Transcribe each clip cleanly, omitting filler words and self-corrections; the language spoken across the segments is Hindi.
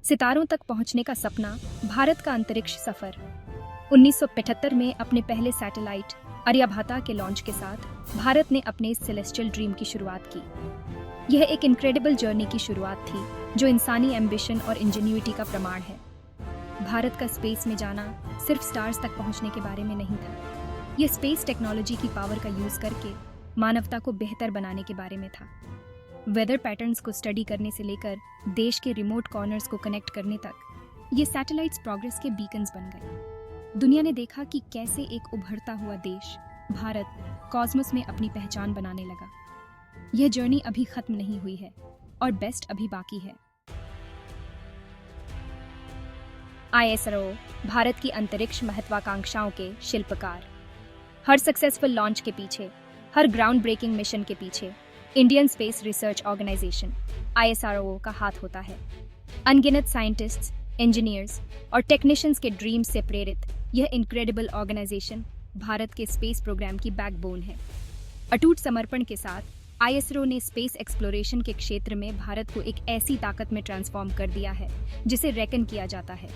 सितारों तक पहुंचने का सपना, भारत का अंतरिक्ष सफर। 1975 में अपने पहले सैटेलाइट आर्यभट्टा के लॉन्च के साथ भारत ने अपने इस सेलेस्टियल ड्रीम की शुरुआत की। यह एक इनक्रेडिबल जर्नी की शुरुआत थी जो इंसानी एम्बिशन और इंजेन्युइटी का प्रमाण है। भारत का स्पेस में जाना सिर्फ स्टार्स तक पहुंचने के बारे में नहीं था। यह स्पेस टेक्नोलॉजी की पावर का यूज करके मानवता को बेहतर बनाने के बारे में था। वेदर पैटर्न्स को स्टडी करने से लेकर देश के रिमोट कॉर्नर्स को कनेक्ट करने तक, ये सैटेलाइट्स प्रोग्रेस के बीकन्स बन गए। दुनिया ने देखा कि कैसे एक उभरता हुआ देश, भारत, कॉस्मोस में अपनी पहचान बनाने लगा। यह जर्नी अभी खत्म नहीं हुई है और बेस्ट अभी बाकी है। ISRO, भारत की अंतरिक्ष महत्वाकांक्षाओं के शिल्पकार। हर सक्सेसफुल लॉन्च के पीछे, हर ग्राउंड ब्रेकिंग मिशन के पीछे Indian space research organisation ISRO का हाथ होता है। अनगिनत साइंटिस्ट्स, इंजीनियर्स और टेक्नीशियंस के ड्रीम्स से प्रेरित यह इनक्रेडिबल ऑर्गेनाइजेशन भारत के स्पेस प्रोग्राम की बैकबोन है। अटूट समर्पण के साथ ISRO ने स्पेस एक्सप्लोरेशन के क्षेत्र में भारत को एक ऐसी ताकत में ट्रांसफॉर्म कर दिया है जिसे रेकन किया जाता है।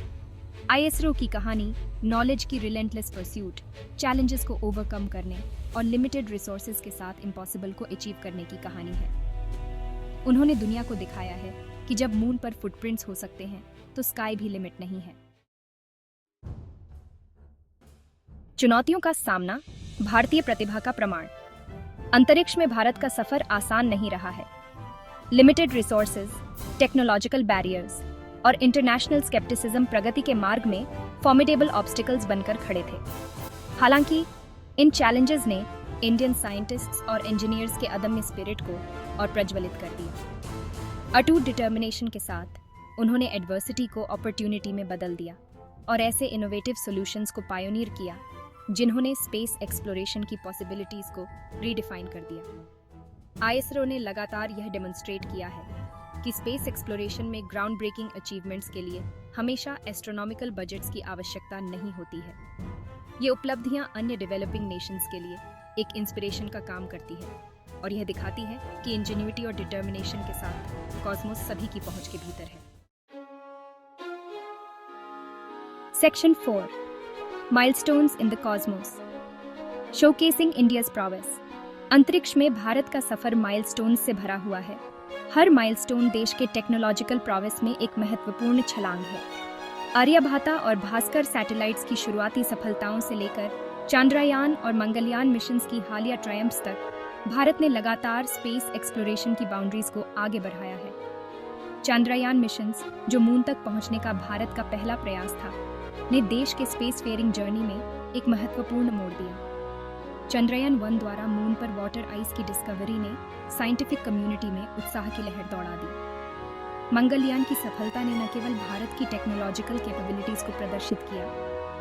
ISRO की कहानी नॉलेज की रिलेंटलेस परस्यूट, चैलेंजेस को ओवरकम करने और लिमिटेड रिसोर्सेज के साथ इम्पॉसिबल को अचीव करने की कहानी है। उन्होंने दुनिया को दिखाया है कि जब मून पर फुटप्रिंट्स हो सकते हैं तो स्काई भी लिमिट नहीं है। चुनौतियों का सामना, भारतीय प्रतिभा का प्रमाण। अंतरिक्ष में भारत का सफर आसान नहीं रहा है। लिमिटेड रिसोर्सेज, टेक्नोलॉजिकल बैरियर्स और इंटरनेशनल स्केप्टिसिज्म प्रगति के मार्ग में फॉर्मिडेबल ऑब्स्टिकल्स बनकर खड़े थे। हालांकि इन चैलेंजेस ने इंडियन साइंटिस्ट्स और इंजीनियर्स के अदम्य स्पिरिट को और प्रज्वलित कर दिया। अटूट डिटर्मिनेशन के साथ उन्होंने एडवर्सिटी को अपॉर्चुनिटी में बदल दिया और ऐसे इनोवेटिव सॉल्यूशंस को पायोनियर किया जिन्होंने स्पेस एक्सप्लोरेशन की पॉसिबिलिटीज को रीडिफाइन कर दिया। ISRO ने लगातार यह डेमोन्स्ट्रेट किया है कि स्पेस एक्सप्लोरेशन में ग्राउंड ब्रेकिंग अचीवमेंट्स के लिए हमेशा एस्ट्रोनॉमिकल बजट्स की आवश्यकता नहीं होती है। ये उपलब्धियां अन्य डेवलपिंग नेशंस के लिए एक इंस्पिरेशन का काम करती है और यह दिखाती है कि इंजेन्युइटी और डिटर्मिनेशन के साथ कॉस्मोस सभी की पहुंच के भीतर है। Section 4, milestones in the cosmos, showcasing India's prowess. अंतरिक्ष में भारत का सफर माइलस्टोन्स से भरा हुआ है। हर माइलस्टोन देश के टेक्नोलॉजिकल प्रॉवेस में एक महत्वपूर्ण छलांग है। आर्यभट्टा और भास्कर सैटेलाइट्स की शुरुआती सफलताओं से लेकर चंद्रयान और मंगलयान मिशंस की हालिया ट्रायम्फ्स तक, भारत ने लगातार स्पेस एक्सप्लोरेशन की बाउंड्रीज को आगे बढ़ाया है। चंद्रयान मिशंस, जो मून तक पहुंचने का भारत का पहला प्रयास था, ने देश के स्पेस फेयरिंग जर्नी में एक महत्वपूर्ण मोड़ दिया। चंद्रयान 1 द्वारा मून पर वाटर आइस की डिस्कवरी ने साइंटिफिक कम्युनिटी में उत्साह की लहर दौड़ा दी। मंगलयान की सफलता ने न केवल भारत की टेक्नोलॉजिकल कैपेबिलिटीज को प्रदर्शित किया,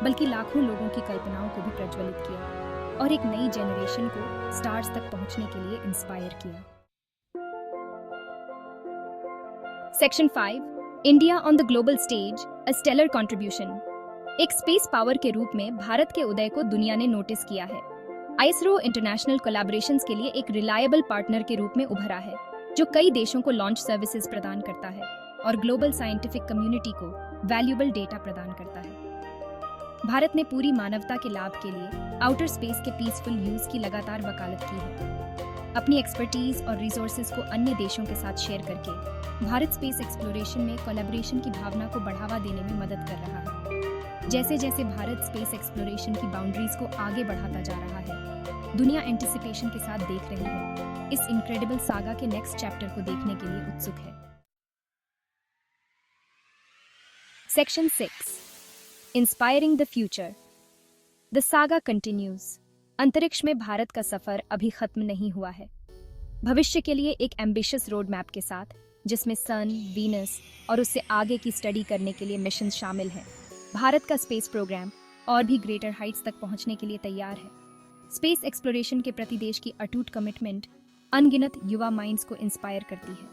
बल्कि लाखों लोगों की कल्पनाओं को भी प्रज्वलित किया और एक नई जनरेशन को स्टार्स तक पहुंचने के लिए इंस्पायर किया। Section 5, India on the global stage, a stellar contribution. एक स्पेस पावर के रूप में भारत के उदय को दुनिया ने नोटिस किया है। ISRO इंटरनेशनल कोलैबोरेशंस के लिए एक रिलायबल पार्टनर के रूप में उभरा है, जो कई देशों को लॉन्च सर्विसेज प्रदान करता है और ग्लोबल साइंटिफिक कम्युनिटी को वैल्यूएबल डेटा प्रदान करता है। भारत ने पूरी मानवता के लाभ के लिए आउटर स्पेस के पीसफुल यूज की लगातार वकालत की है। अपनी एक्सपर्टीज और रिसोर्सेज को अन्य देशों के साथ शेयर करके भारत स्पेस एक्सप्लोरेशन में कोलैबोरेशन की भावना को बढ़ावा देने में मदद कर रहा है। जैसे जैसे भारत स्पेस एक्सप्लोरेशन की बाउंड्रीज को आगे बढ़ाता जा रहा है, दुनिया एंटिसिपेशन के साथ देख रही है। इस इनक्रेडिबल सागा के नेक्स्ट चैप्टर को देखने के लिए उत्सुक है। Section 6, inspiring the future. The saga continues. अंतरिक्ष में भारत का सफर अभी खत्म नहीं हुआ है। भविष्य के लिए एक एम्बिशियस रोड मैप के साथ, जिसमें सन, वीनस और उससे आगे की स्टडी करने के लिए मिशन शामिल हैं, भारत का स्पेस प्रोग्राम और भी ग्रेटर हाइट्स तक पहुंचने के लिए तैयार है। स्पेस एक्सप्लोरेशन के प्रति देश की अटूट कमिटमेंट अनगिनत युवा माइंड्स को इंस्पायर करती है।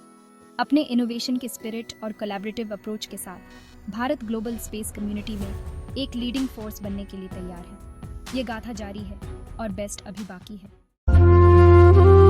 अपने इनोवेशन के स्पिरिट और कोलैबोरेटिव अप्रोच के साथ भारत ग्लोबल स्पेस कम्युनिटी में एक लीडिंग फोर्स बनने के लिए तैयार है। ये गाथा जारी है और बेस्ट अभी बाकी है।